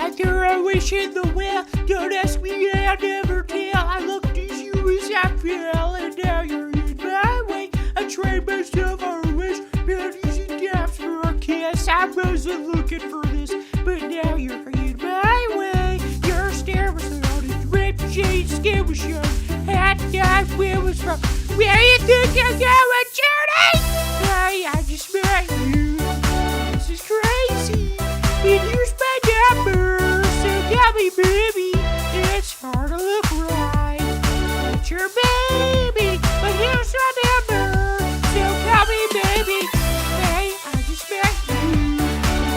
After I wish in the well, don't ask me, I'll never tell. I looked as you as I fell, and now you're in my way. I tried myself on a wish, but easy gaps for a kiss. I wasn't looking for this, but now you're in my way. Your stare was on his ripped shade, skin was showing. Hat dive, where was from? Where you think you're going, Judy? Hey, I just met you. This is crazy. But here's my number, so tell me, baby. It's hard to look right. It's your baby, but here's my number, so tell me, baby. Hey, I just met you.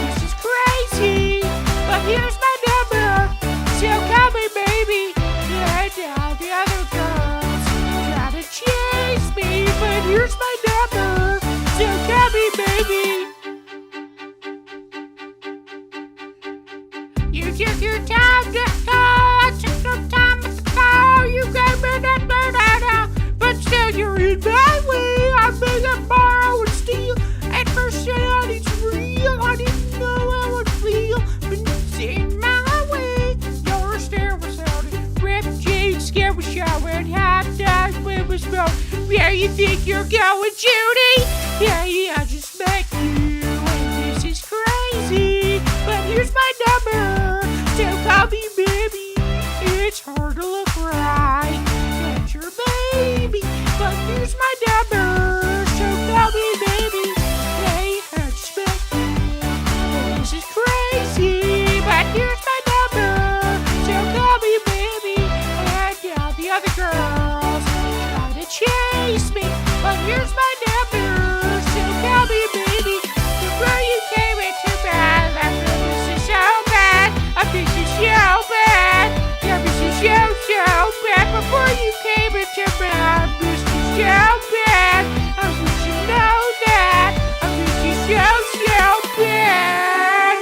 This is crazy, but here's my number, so tell me, baby. And all the other girls try to chase me, but here's my number, so tell me, baby. You took your time to talk, took some time to call. You gave me that banana, but still you're in my way. I beg and borrow and steal. At first sight, it's real. I didn't know how I would feel, but it's in my way. Your stare was out, ripped jeans, skin was showing. Hot dogs, wind was blowing. Where you think you're going, Judy? Yeah, I just met you, and this is crazy. But here's my number, so call me, baby. It's hard to look right. That's your baby, but here's my number, so call me, baby. Hey, I just met you. This is crazy, but here's my number, so call me, baby. And all the other girls try to chase me, but here's my number, so call me, baby. Before you came into bed, I feel this is so bad. I think this is so bad. Yeah, this is so bad. Before you came into bed, this is so bad. I wish you know that. I think this is so bad.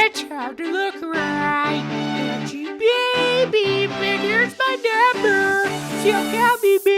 It's hard to look right at you, baby, but here's my number, so call me, baby.